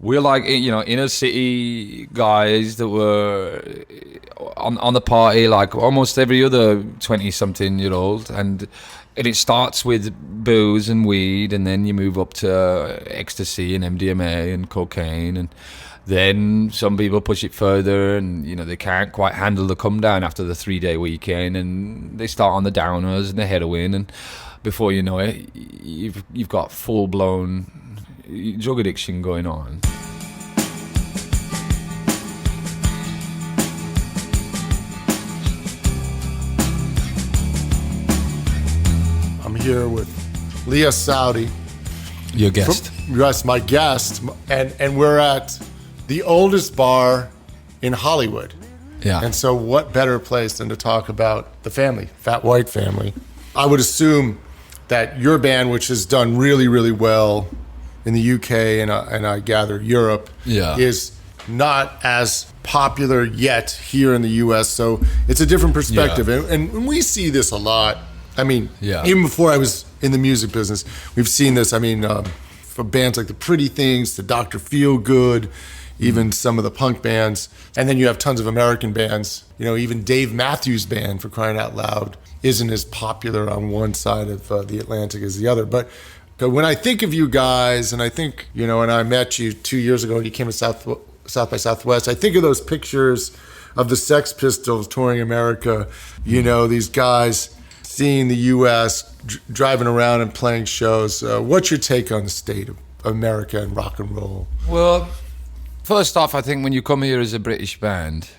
we're like, you know, inner city guys that were on the party like almost every other 20-something-year-old, and it starts with booze and weed, and then you move up to ecstasy and MDMA and cocaine, and then some people push it further, and you know they can't quite handle the come down after the 3-day weekend, and they start on the downers and the heroin, and before you know it, you've got full blown drug addiction going on. I'm here with Lias Saoudi. Your guest. Yes, my guest, and we're at the oldest bar in Hollywood. Yeah. And so what better place than to talk about the family, Fat White Family. I would assume that your band, which has done really, really well in the UK and I gather Europe, is not as popular yet here in the US. So it's a different perspective. Yeah. And we see this a lot. I mean, even before I was in the music business, we've seen this. I mean, from bands like the Pretty Things to Dr. Feelgood, even some of the punk bands. And then you have tons of American bands. You know, even Dave Matthews Band, for crying out loud, isn't as popular on one side of the Atlantic as the other. But when I think of you guys, and I think, you know, and I met you 2 years ago, you came to South by Southwest, I think of those pictures of the Sex Pistols touring America, you know, these guys seeing the U.S., driving around and playing shows. What's your take on the state of America and rock and roll? Well, first off, I think when you come here as a British band,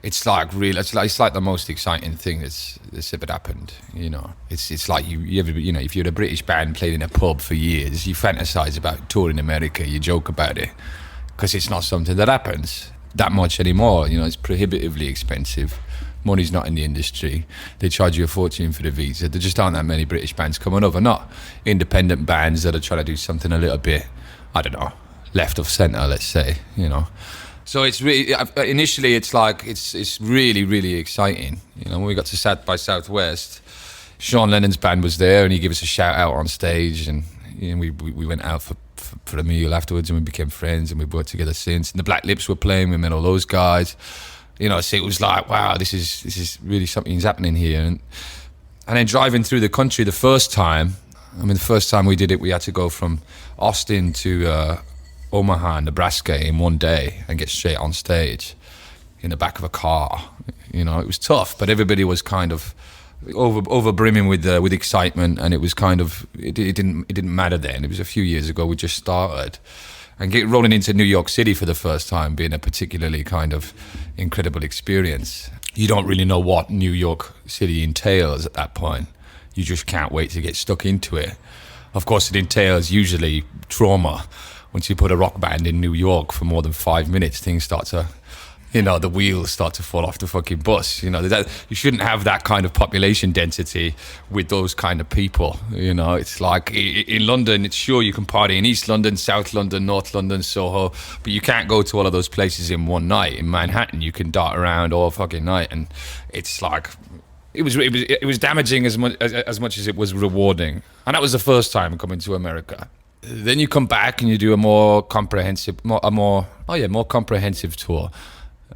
it's like the most exciting thing that's ever happened. You know, it's like you ever, you know, if you're a British band played in a pub for years, you fantasize about touring America, you joke about it, because it's not something that happens that much anymore. You know, it's prohibitively expensive. Money's not in the industry. They charge you a fortune for the visa. There just aren't that many British bands coming over, not independent bands that are trying to do something a little bit, I don't know, left of centre, let's say, you know. So it's really, initially it's like, it's really, really exciting. You know, when we got to South by Southwest, Sean Lennon's band was there and he gave us a shout out on stage, and you know, we went out for a meal afterwards and we became friends and we've worked together since. And the Black Lips were playing, we met all those guys. You know, so it was like, wow, this is really something's happening here. And then driving through the country the first time we did it, we had to go from Austin to Omaha, Nebraska in one day and get straight on stage in the back of a car. You know, it was tough, but everybody was kind of over brimming with excitement, and it was kind of it didn't matter then. It was a few years ago. We just started. And rolling into New York City for the first time being a particularly kind of incredible experience. You don't really know what New York City entails at that point. You just can't wait to get stuck into it. Of course, it entails usually trauma. Once you put a rock band in New York for more than 5 minutes, things start to, you know, the wheels start to fall off the fucking bus. You know, you shouldn't have that kind of population density with those kind of people. You know, it's like in London, it's sure you can party in East London, South London, North London, Soho, but you can't go to all of those places in one night. In Manhattan, you can dart around all fucking night, and it's like it was damaging as much as it was rewarding. And that was the first time coming to America. Then you come back and you do a more comprehensive tour.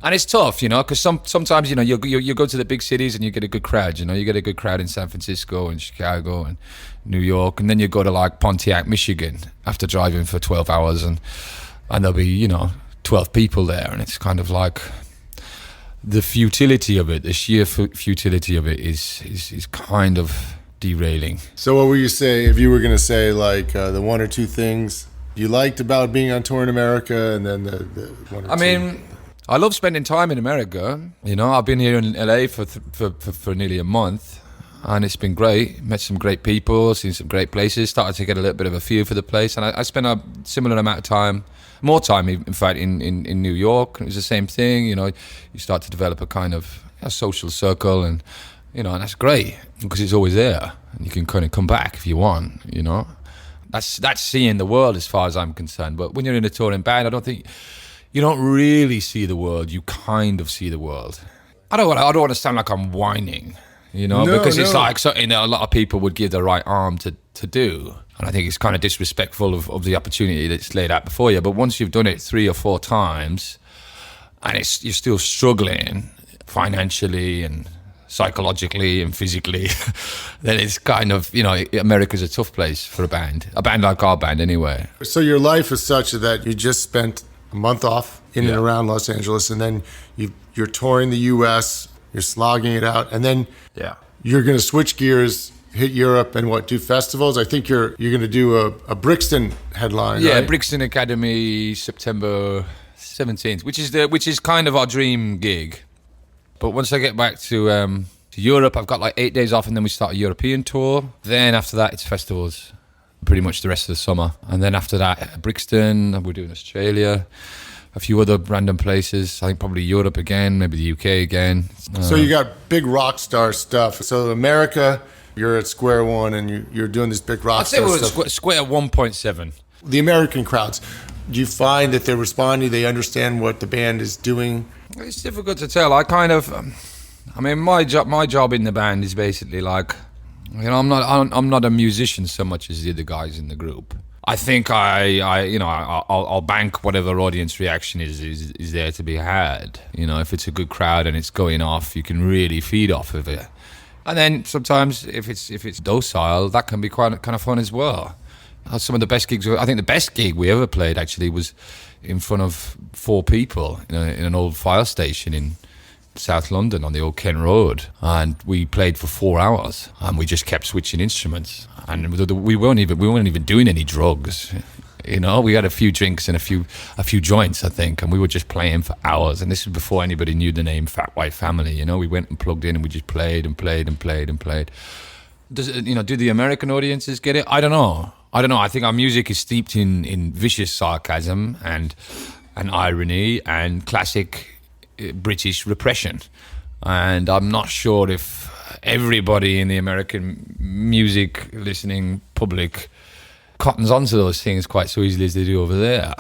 And it's tough, you know, because sometimes, you know, you go to the big cities and you get a good crowd, you know. You get a good crowd in San Francisco and Chicago and New York, and then you go to like Pontiac, Michigan after driving for 12 hours and there'll be, you know, 12 people there, and it's kind of like the futility of it, the sheer futility of it is kind of derailing. So what would you say if you were going to say like the one or two things you liked about being on tour in America, and then the one or two? I love spending time in America. You know, I've been here in LA for nearly a month, and it's been great. Met some great people, seen some great places, started to get a little bit of a feel for the place. And I spent a similar amount of time, more time in fact, in New York. It was the same thing. You know, you start to develop a kind of a social circle, and you know, and that's great because it's always there, and you can kind of come back if you want. You know, that's seeing the world as far as I'm concerned. But when you're in a touring band, I don't think. You don't really see the world, you kind of see the world. I don't want to sound like I'm whining, you know, because it's like something that a lot of people would give the right arm to to do. And I think it's kind of disrespectful of the opportunity that's laid out before you. But once you've done it 3 or 4 times and you're still struggling financially and psychologically and physically, then it's kind of, America's a tough place for a band like our band anyway. So your life is such that you just spent a month off in and around Los Angeles, and then you're touring the U.S., you're slogging it out, and then you're going to switch gears, hit Europe, and do festivals? I think you're going to do a Brixton headline, right? Brixton Academy, September 17th, which is kind of our dream gig. But once I get back to Europe, I've got like 8 days off, and then we start a European tour. Then after that, it's festivals, pretty much the rest of the summer. And then after that, Brixton, we're doing Australia, a few other random places. I think probably Europe again, maybe the UK again. So you got big rock star stuff. So America, you're at square one, and you're doing this big rock star stuff. I'd say we're at square 1.7. The American crowds, do you find that they're responding? They understand what the band is doing? It's difficult to tell. My job in the band is basically like, I'm not a musician so much as the other guys in the group. I think I'll bank whatever audience reaction is there to be had. If it's a good crowd and it's going off, you can really feed off of it. And then sometimes if it's docile, that can be kind of fun as well. Some of the best gigs, I think the best gig we ever played actually was in front of 4 people in an old fire station in South London on the old Kent Road, and we played for 4 hours, and we just kept switching instruments, and we weren't even doing any drugs. We had a few drinks and a few joints, I think, and we were just playing for hours. And this was before anybody knew the name Fat White Family. We went and plugged in, and we just played and played and played and played. Do the American audiences get it? I don't know. I think our music is steeped in vicious sarcasm and irony and classic British repression. And I'm not sure if everybody in the American music listening public cottons onto those things quite so easily as they do over there.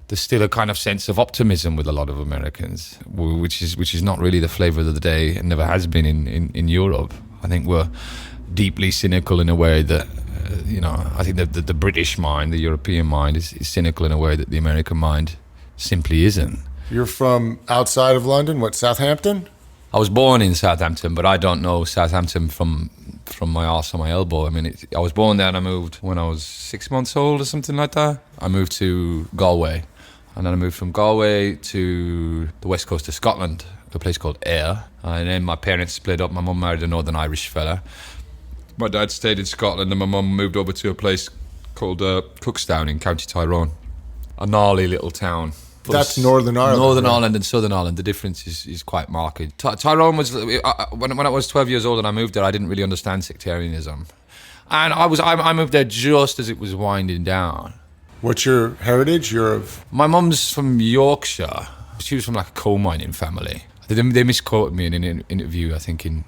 There's still a kind of sense of optimism with a lot of Americans, which is not really the flavour of the day and never has been in Europe. I think we're deeply cynical in a way that I think that the British mind, the European mind, is cynical in a way that the American mind simply isn't. You're from outside of London, Southampton? I was born in Southampton, but I don't know Southampton from my arse or my elbow. I was born there and I moved when I was 6 months old or something like that. I moved to Galway, and then I moved from Galway to the west coast of Scotland, a place called Ayr. And then my parents split up. My mum married a Northern Irish fella. My dad stayed in Scotland, and my mum moved over to a place called Cookstown in County Tyrone, a gnarly little town. That's Northern Ireland. Northern Ireland and Southern Ireland, the difference is quite marked. Tyrone was, when I was 12 years old and I moved there, I didn't really understand sectarianism. And I moved there just as it was winding down. What's your heritage? My mum's from Yorkshire. She was from like a coal mining family. They misquoted me in an interview, I think, in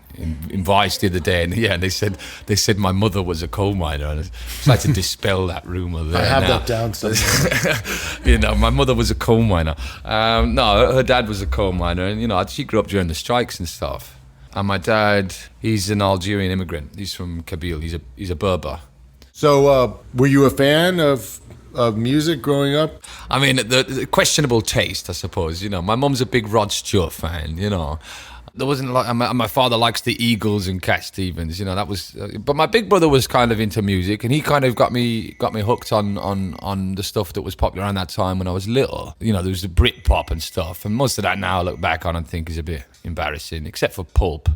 Vice the other day, and they said my mother was a coal miner, and I tried to dispel that rumor there. I have that down somewhere. My mother was a coal miner. No, her dad was a coal miner, and she grew up during the strikes and stuff. And my dad, he's an Algerian immigrant. He's from Kabyle. He's a Berber. So, were you a fan of music growing up? The questionable taste, I suppose. My mum's a big Rod Stewart fan. There wasn't like my father likes the Eagles and Cat Stevens. That was. But my big brother was kind of into music, and he kind of got me hooked on the stuff that was popular around that time when I was little. There was the Britpop and stuff, and most of that now I look back on and think is a bit embarrassing, except for Pulp.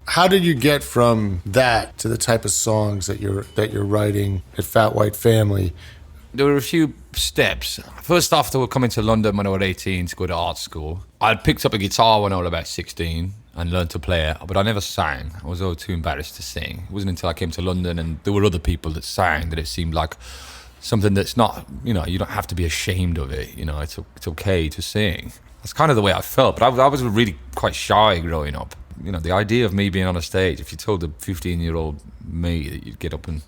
How did you get from that to the type of songs that you're writing at Fat White Family? There were a few steps. First off, they were coming to London when I was 18 to go to art school. I picked up a guitar when I was about 16 and learned to play it, but I never sang. I was always too embarrassed to sing. It wasn't until I came to London and there were other people that sang that it seemed like something that's not, you don't have to be ashamed of it. It's okay to sing. That's kind of the way I felt, but I was really quite shy growing up. The idea of me being on a stage, if you told a 15-year-old me that you'd get up and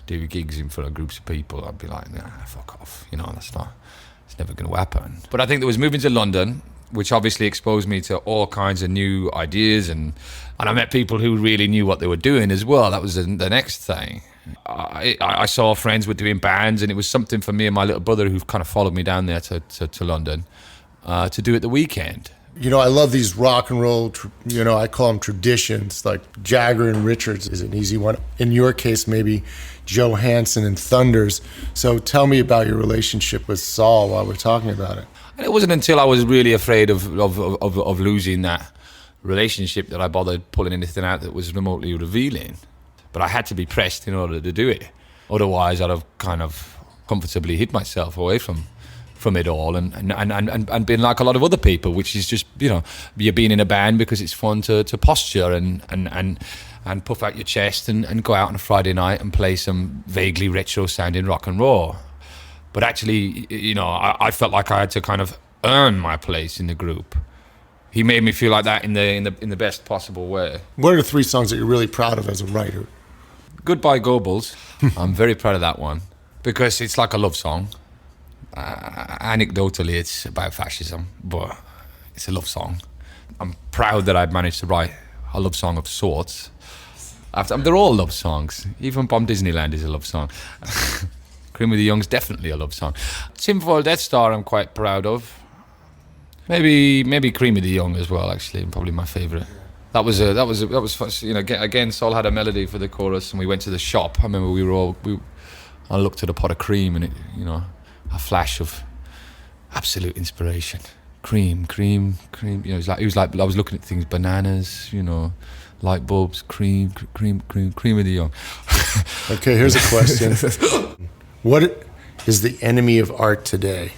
do gigs in front of groups of people, I'd be like, nah, fuck off. It's never going to happen. But I think there was moving to London, which obviously exposed me to all kinds of new ideas, and I met people who really knew what they were doing as well. That was the next thing. I saw friends were doing bands, and it was something for me and my little brother, who kind of followed me down there to London, to do at the weekend. You know, I love these rock and roll, I call them traditions, like Jagger and Richards is an easy one. In your case, maybe Johansson and Thunders. So tell me about your relationship with Saul while we're talking about it. And it wasn't until I was really afraid of losing that relationship that I bothered pulling anything out that was remotely revealing. But I had to be pressed in order to do it. Otherwise, I'd have kind of comfortably hid myself away from it all and been like a lot of other people, which is just, you're being in a band because it's fun to posture and puff out your chest and go out on a Friday night and play some vaguely retro sounding rock and roll. But actually, I felt like I had to kind of earn my place in the group. He made me feel like that in the best possible way. What are the 3 songs that you're really proud of as a writer? Goodbye Goebbels. I'm very proud of that one because it's like a love song. Anecdotally, it's about fascism, but it's a love song. I'm proud that I've managed to write a love song of sorts. They're all love songs. Even Bomb Disneyland is a love song. Cream of the Young's definitely a love song. Tinfoil Death Star I'm quite proud of. Maybe Cream of the Young as well, actually, probably my favourite. That was again, Saul had a melody for the chorus, and we went to the shop. I remember I looked at a pot of cream, and it, a flash of absolute inspiration. Cream. It was like I was looking at things, bananas, light bulbs, cream of the young. Okay, here's a question. What is the enemy of art today?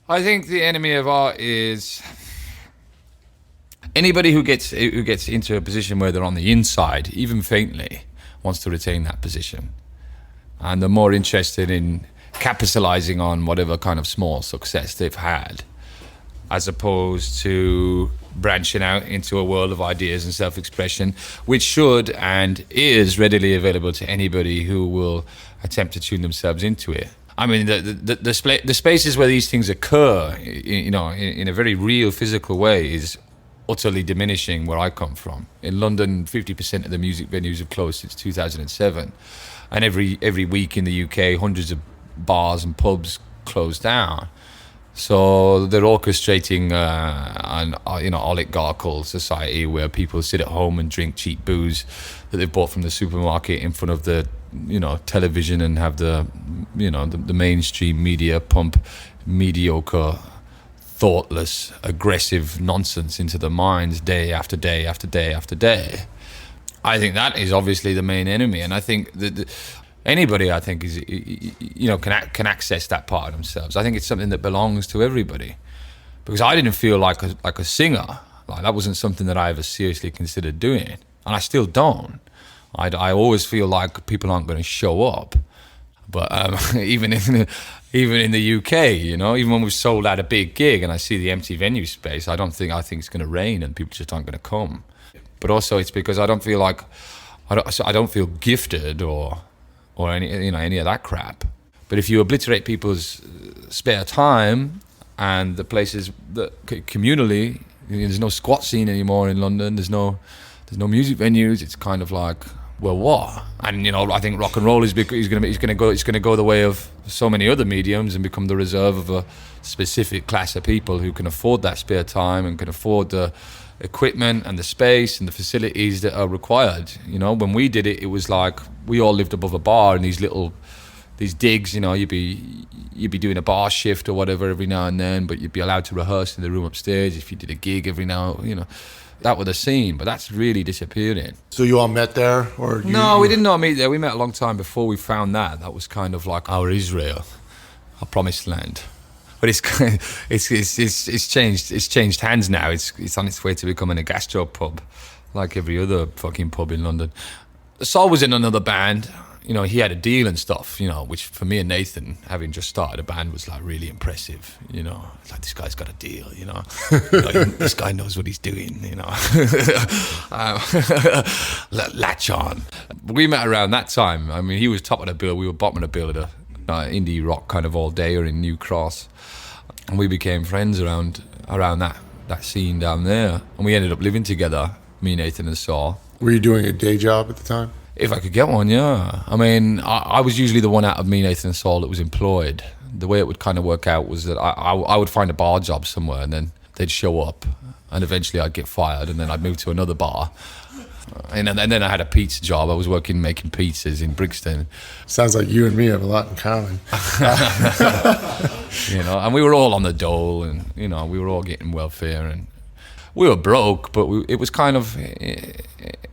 I think the enemy of art is anybody who gets into a position where they're on the inside, even faintly, wants to retain that position. And they're more interested in capitalizing on whatever kind of small success they've had, as opposed to branching out into a world of ideas and self-expression, which should and is readily available to anybody who will attempt to tune themselves into it. I mean, the spaces where these things occur, in a very real physical way, is utterly diminishing where I come from. In London, 50% of the music venues have closed since 2007, and every week in the UK, hundreds of bars and pubs close down. So they're orchestrating an oligarchical society where people sit at home and drink cheap booze that they've bought from the supermarket in front of the television, and have the mainstream media pump mediocre, thoughtless, aggressive nonsense into their minds day after day after day after day. I think that is obviously the main enemy, and I think that anybody, I think, is can access that part of themselves. I think it's something that belongs to everybody, because I didn't feel like a singer. Like, that wasn't something that I ever seriously considered doing, and I still don't. I always feel like people aren't going to show up. But even in the UK, even when we've sold out a big gig and I see the empty venue space, I think it's going to rain and people just aren't going to come. But also, it's because I don't feel gifted or any of that crap. But if you obliterate people's spare time and the places that communally, there's no squat scene anymore in London. There's no music venues. It's kind of like, well, what? And I think rock and roll is going to go the way of so many other mediums and become the reserve of a specific class of people who can afford that spare time and can afford the equipment and the space and the facilities that are required. When we did it, it was like we all lived above a bar in these digs. You'd be doing a bar shift or whatever every now and then, but you'd be allowed to rehearse in the room upstairs if you did a gig every now. That was the scene, but that's really disappearing. So you all met there, or no? We didn't all meet there. We met a long time before we found that. That was kind of like our Israel, our promised land. But it's changed. It's changed hands now. It's on its way to becoming a gastro pub, like every other fucking pub in London. Saul was in another band. He had a deal and stuff. Which for me and Nathan, having just started a band, was like really impressive. It's like, this guy's got a deal. This guy knows what he's doing. Latch on. We met around that time. I mean, he was top of the bill. We were bottom of the bill at a indie rock kind of all dayer in New Cross. And we became friends around that scene down there. And we ended up living together, me, Nathan and Saul. Were you doing a day job at the time? If I could get one, yeah. I mean, I was usually the one out of me, Nathan and Saul that was employed. The way it would kind of work out was that I would find a bar job somewhere, and then they'd show up, and eventually I'd get fired, and then I'd move to another bar. And then I had a pizza job. I was working making pizzas in Brixton. Sounds like you and me have a lot in common. You know, and we were all on the dole, and you know, we were all getting welfare, and we were broke, but it was kind of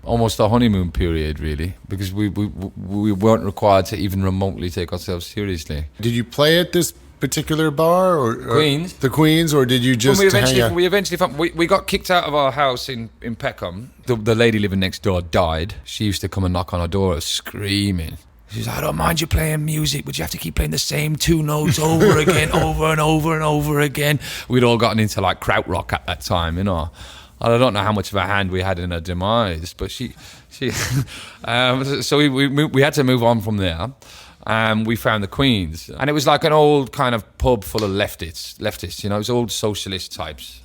almost a honeymoon period, really, because we weren't required to even remotely take ourselves seriously. Did you play at this particular bar, or Queens? The Queens, or did you just hang out? We eventually found, we got kicked out of our house in Peckham. The lady living next door died. She used to come and knock on our door screaming. She's like, I don't mind you playing music, but you have to keep playing the same two notes over again, over and over and over again. We'd all gotten into like krautrock at that time, you know. I don't know how much of a hand we had in her demise, but she so we had to move on from there. We found the Queens, and it was like an old kind of pub full of leftists, you know, it was old socialist types.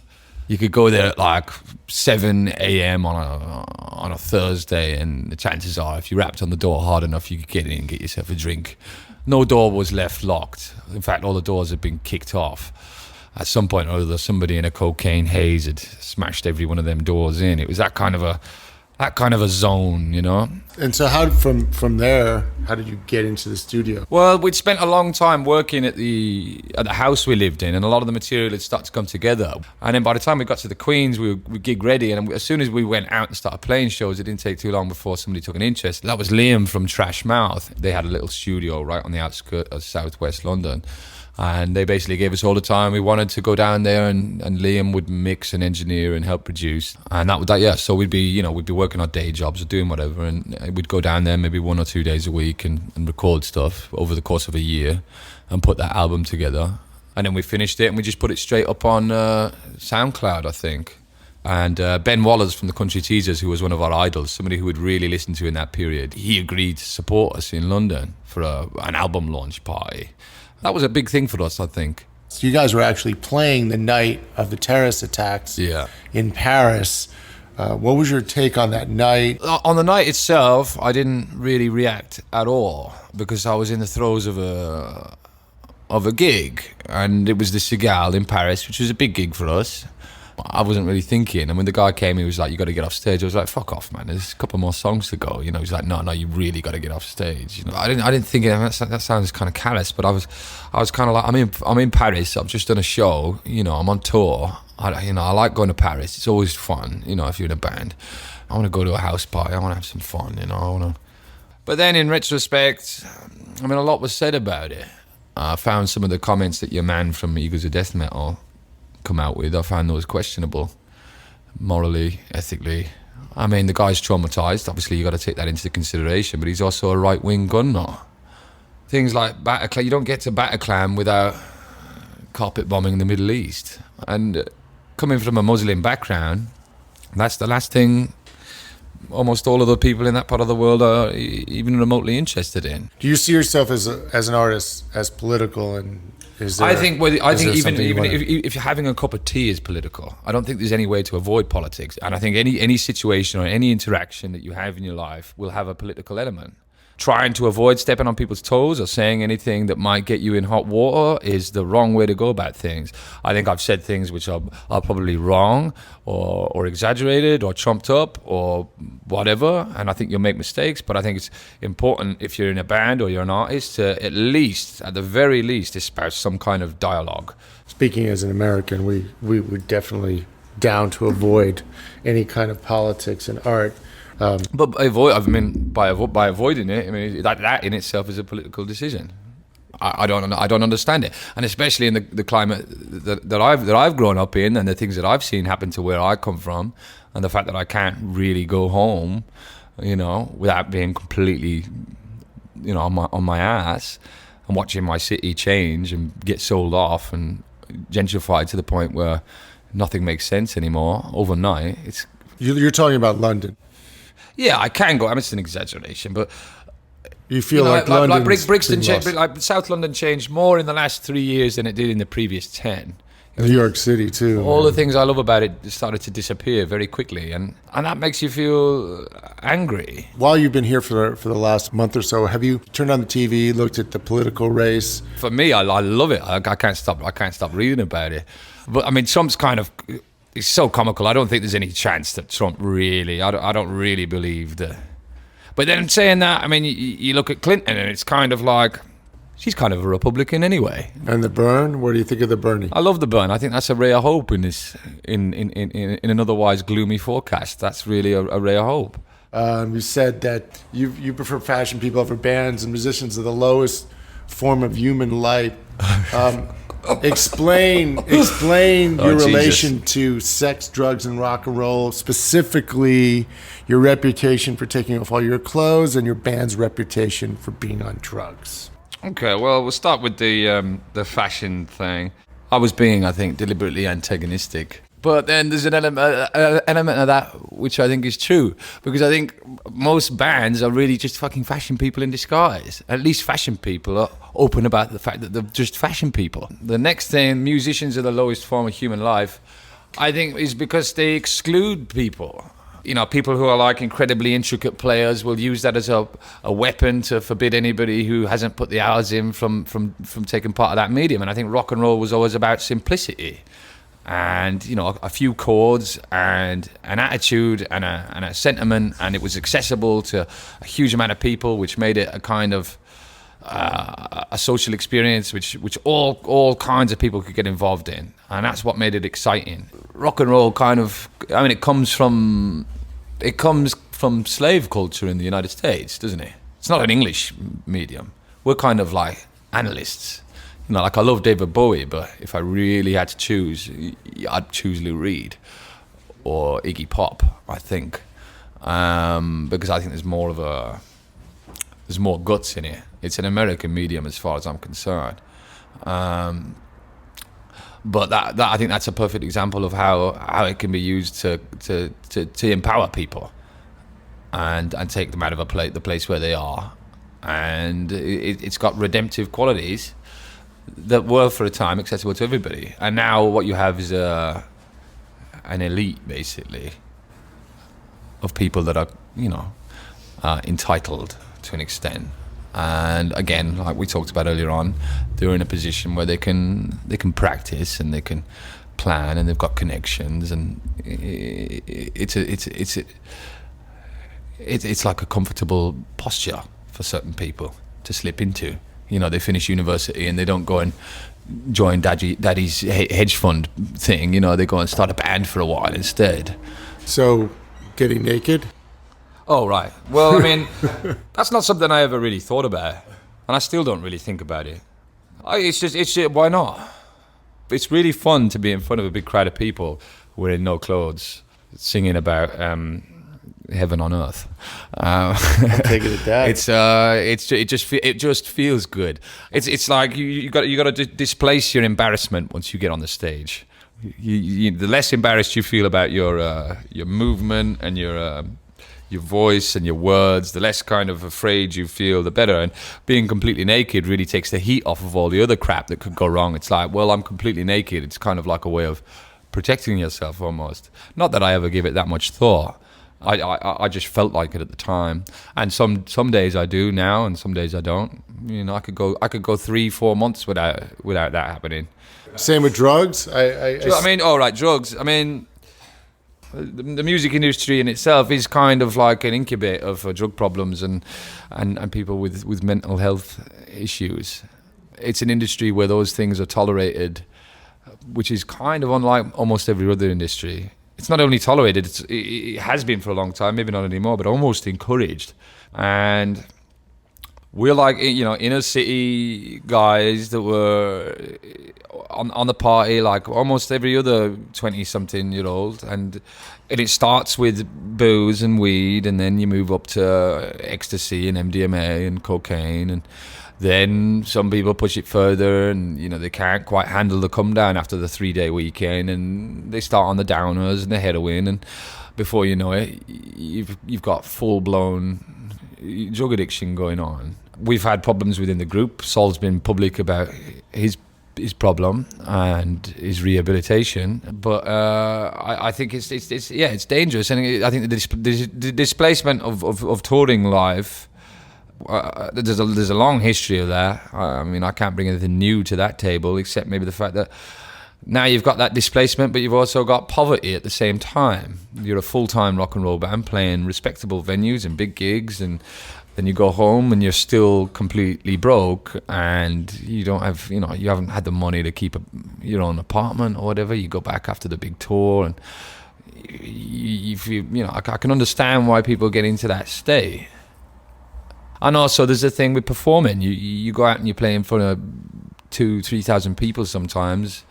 You could go there at like 7 a.m. on a Thursday, and the chances are, if you rapped on the door hard enough, you could get in and get yourself a drink. No door was left locked. In fact, all the doors had been kicked off. At some point or other, somebody in a cocaine haze had smashed every one of them doors in. It was that kind of a zone, you know. And so how from there, how did you get into the studio? Well, we'd spent a long time working at the house we lived in, and a lot of the material had started to come together. And then by the time we got to the Queens, we were gig ready, and as soon as we went out and started playing shows, it didn't take too long before somebody took an interest. That was Liam from Trash Mouth. They had a little studio right on the outskirts of southwest London. And they basically gave us all the time. We wanted to go down there, and Liam would mix and engineer and help produce. And that. So we'd be working our day jobs or doing whatever, and we'd go down there maybe 1 or 2 days a week and record stuff over the course of a year and put that album together. And then we finished it, and we just put it straight up on SoundCloud, I think. And Ben Wallers from the Country Teasers, who was one of our idols, somebody who would really listen to in that period, he agreed to support us in London for an album launch party. That was a big thing for us, I think. So you guys were actually playing the night of the terrorist attacks in Paris. What was your take on that night? On the night itself, I didn't really react at all because I was in the throes of a gig, and it was the Cigale in Paris, which was a big gig for us. I wasn't really thinking, and when the guy came, he was like, you got to get off stage. I was like, fuck off, man, there's a couple more songs to go, you know. He's like, no, you really got to get off stage, you know. I didn't think that sounds kind of callous, but I was kind of like, I'm in Paris, I've just done a show, you know, I'm on tour, I like going to Paris, it's always fun, you know, if you're in a band. I want to go to a house party, I want to have some fun, you know, But then in retrospect, I mean, a lot was said about it. I found some of the comments that your man from Eagles of Death Metal come out with, I found those questionable, morally, ethically. I mean, the guy's traumatized, obviously you got to take that into consideration, but he's also a right-wing gun nut. Things like Bataclan, you don't get to Bataclan without carpet bombing the Middle East. And coming from a Muslim background, that's the last thing almost all of the people in that part of the world are even remotely interested in. Do you see yourself as an artist, as political, and is there, I think even if if having a cup of tea is political, I don't think there's any way to avoid politics. And I think any situation or any interaction that you have in your life will have a political element. Trying to avoid stepping on people's toes or saying anything that might get you in hot water is the wrong way to go about things. I think I've said things which are probably wrong or exaggerated or trumped up or whatever, and I think you'll make mistakes, but I think it's important if you're in a band or you're an artist to at the very least, espouse some kind of dialogue. Speaking as an American, we were definitely down to avoid any kind of politics in art. But by avoiding it, I mean that in itself is a political decision. I don't understand it, and especially in the climate that I've grown up in, and the things that I've seen happen to where I come from, and the fact that I can't really go home, you know, without being completely, you know, on my ass, and watching my city change and get sold off and gentrified to the point where nothing makes sense anymore overnight. You're talking about London. Yeah, I can go. I mean, it's an exaggeration, but you feel like London, Brixton, South London changed more in the last 3 years than it did in the previous 10. New York City too. All the things I love about it started to disappear very quickly, and that makes you feel angry. While you've been here for the last month or so, have you turned on the TV, looked at the political race? For me, I love it. I can't stop reading about it. But I mean, Trump's kind of, it's so comical. I don't think there's any chance that Trump really, I don't really believe that. But then saying that, I mean, you look at Clinton and it's kind of like, she's kind of a Republican anyway. And the burn? What do you think of the burning? I love the burn. I think that's a ray of hope in this, in an otherwise gloomy forecast. That's really a ray of hope. You said that you prefer fashion people over bands and musicians are the lowest form of human life. Explain your relation to sex, drugs, and rock and roll, specifically your reputation for taking off all your clothes and your band's reputation for being on drugs. Okay, well, we'll start with the fashion thing. I was being, I think, deliberately antagonistic. But then there's an element of that which I think is true. Because I think most bands are really just fucking fashion people in disguise. At least fashion people are open about the fact that they're just fashion people. The next thing, musicians are the lowest form of human life, I think is because they exclude people. You know, people who are like incredibly intricate players will use that as a weapon to forbid anybody who hasn't put the hours in from taking part of that medium. And I think rock and roll was always about simplicity. And, you know, a few chords and an attitude and a sentiment, and it was accessible to a huge amount of people, which made it a kind of a social experience which all kinds of people could get involved in. And that's what made it exciting. Rock and roll kind of, I mean, it comes from slave culture in the United States, doesn't it? It's not an English medium. We're kind of like analysts. You know, like I love David Bowie, but if I really had to choose, I'd choose Lou Reed or Iggy Pop, I think, because I think there's more guts in it. It's an American medium as far as I'm concerned, but that I think that's a perfect example of how it can be used to empower people and take them out of the place where they are, and it's got redemptive qualities that were for a time accessible to everybody, and now what you have is an elite basically of people that are, you know, entitled to an extent. And again, like we talked about earlier on, they're in a position where they can practice and they can plan, and they've got connections, and it's like a comfortable posture for certain people to slip into. You know, they finish university and they don't go and join daddy's hedge fund thing. You know, they go and start a band for a while instead. So, getting naked? Oh, right. Well, I mean, that's not something I ever really thought about. And I still don't really think about it. It's just, why not? It's really fun to be in front of a big crowd of people wearing no clothes, singing about heaven on earth. I'll take it at that. It just feels good. It's like you got to displace your embarrassment once you get on the stage. The less embarrassed you feel about your movement and your voice and your words, the less kind of afraid you feel, the better. And being completely naked really takes the heat off of all the other crap that could go wrong. It's like, well, I'm completely naked. It's kind of like a way of protecting yourself almost. Not that I ever give it that much thought. I just felt like it at the time, and some days I do now, and some days I don't. You know, I could go 3-4 months without that happening. Same with drugs. I mean, all right, drugs. I mean, the music industry in itself is kind of like an incubator for drug problems and people with mental health issues. It's an industry where those things are tolerated, which is kind of unlike almost every other industry. It's not only tolerated, it has been for a long time, maybe not anymore, but almost encouraged. And we're like, you know, inner city guys that were on the party like almost every other 20-something-year-old. And it starts with booze and weed, and then you move up to ecstasy and MDMA and cocaine, and then some people push it further, and you know they can't quite handle the come down after the 3-day weekend, and they start on the downers and the heroin, and before you know it, you've got full-blown drug addiction going on. We've had problems within the group. Saul's been public about his his problem and his rehabilitation. But I think it's dangerous, and I think the displacement of touring live. There's a long history of that. I mean, I can't bring anything new to that table, except maybe the fact that now you've got that displacement, but you've also got poverty at the same time. You're a full-time rock and roll band playing respectable venues and big gigs, and then you go home and you're still completely broke, and you don't have, you haven't had the money to keep your own apartment or whatever. You go back after the big tour, and I can understand why people get into that state. And also, there's a thing with performing. You go out and you play in front of 2,000-3,000 people sometimes,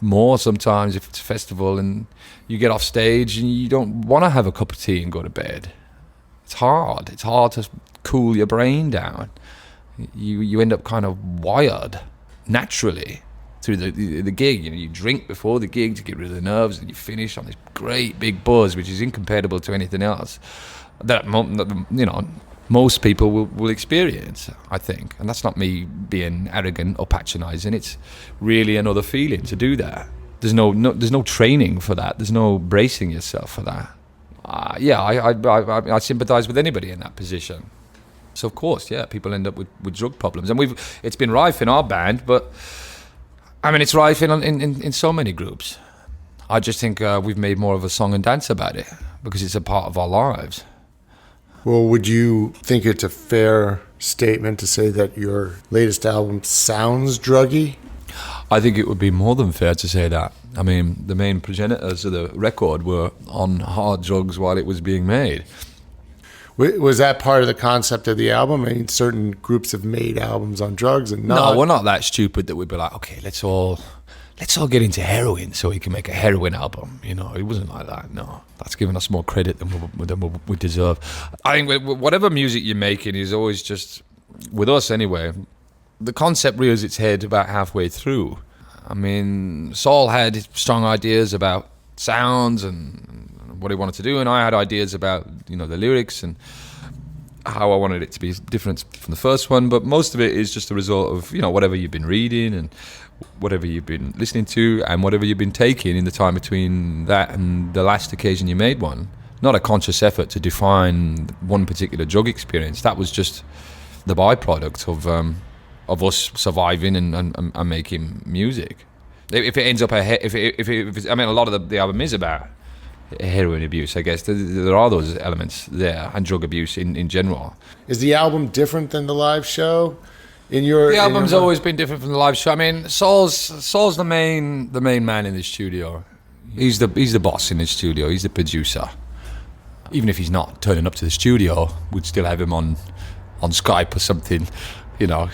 more sometimes if it's a festival, and you get off stage and you don't want to have a cup of tea and go to bed. It's hard. It's hard to cool your brain down. You end up kind of wired naturally through the gig. You drink before the gig to get rid of the nerves, and you finish on this great big buzz, which is incomparable to anything else that most people will experience, I think. And that's not me being arrogant or patronizing. It's really another feeling to do that. There's no training for that. There's no bracing yourself for that. I sympathize with anybody in that position. So of course, people end up with drug problems, and it's been rife in our band, but I mean it's rife in so many groups. I just think we've made more of a song and dance about it because it's a part of our lives. Well, would you think it's a fair statement to say that your latest album sounds druggy? I think it would be more than fair to say that. I mean, the main progenitors of the record were on hard drugs while it was being made. Was that part of the concept of the album? I mean, certain groups have made albums on drugs and not. No, we're not that stupid that we'd be like, okay, let's all get into heroin so we can make a heroin album. It wasn't like that. No, that's giving us more credit than we deserve. I think whatever music you're making is always just, with us anyway, the concept rears its head about halfway through. I mean, Saul had strong ideas about sounds and what he wanted to do, and I had ideas about the lyrics and how I wanted it to be different from the first one. But most of it is just a result of whatever you've been reading and whatever you've been listening to and whatever you've been taking in the time between that and the last occasion you made one. Not a conscious effort to define one particular drug experience. That was just the byproduct of us surviving and making music. If it ends up a lot of the album is about heroin abuse, I guess. There are those elements there, and drug abuse in general. Is the album different than the live show? The album's always been different from the live show. I mean, Saul's the main man in the studio. He's the boss in the studio. He's the producer. Even if he's not turning up to the studio, we'd still have him on Skype or something,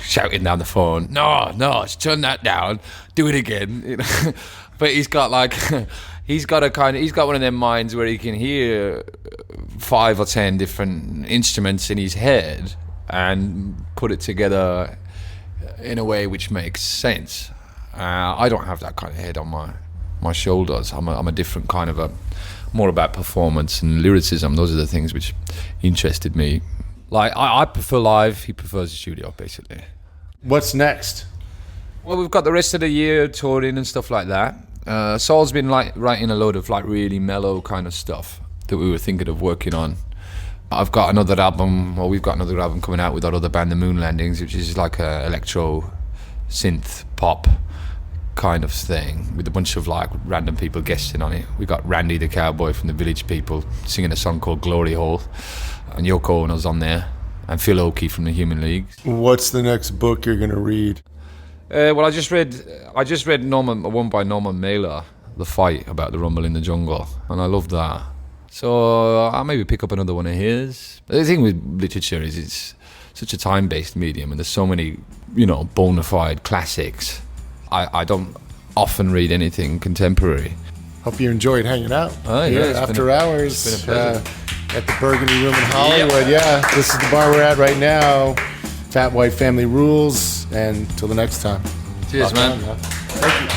shouting down the phone, no, turn that down, do it again. But he's got one of them minds where he can hear 5 or 10 different instruments in his head and put it together in a way which makes sense. I don't have that kind of head on my shoulders. I'm a different kind of more about performance and lyricism. Those are the things which interested me. Like, I prefer live, he prefers the studio, basically. What's next? Well, we've got the rest of the year touring and stuff like that. Saul's been writing a load of really mellow kind of stuff that we were thinking of working on. We've got another album coming out with our other band, The Moon Landings, which is like a electro synth pop kind of thing with a bunch of random people guesting on it. We got Randy the Cowboy from the Village People singing a song called Glory Hole, and Yoko Ono's on there, and Phil Oakey from the Human League. What's the next book you're going to read? Well, I just read one by Norman Mailer, The Fight, about the Rumble in the Jungle, and I loved that. So I'll maybe pick up another one of his. The thing with literature is it's such a time-based medium, and there's so many, bona fide classics. I don't often read anything contemporary. Hope you enjoyed hanging out here after hours. It's been a pleasure. At the Burgundy Room in Hollywood. Yeah, this is the bar we're at right now. Fat White Family rules, and till the next time. Cheers, man. Thank you.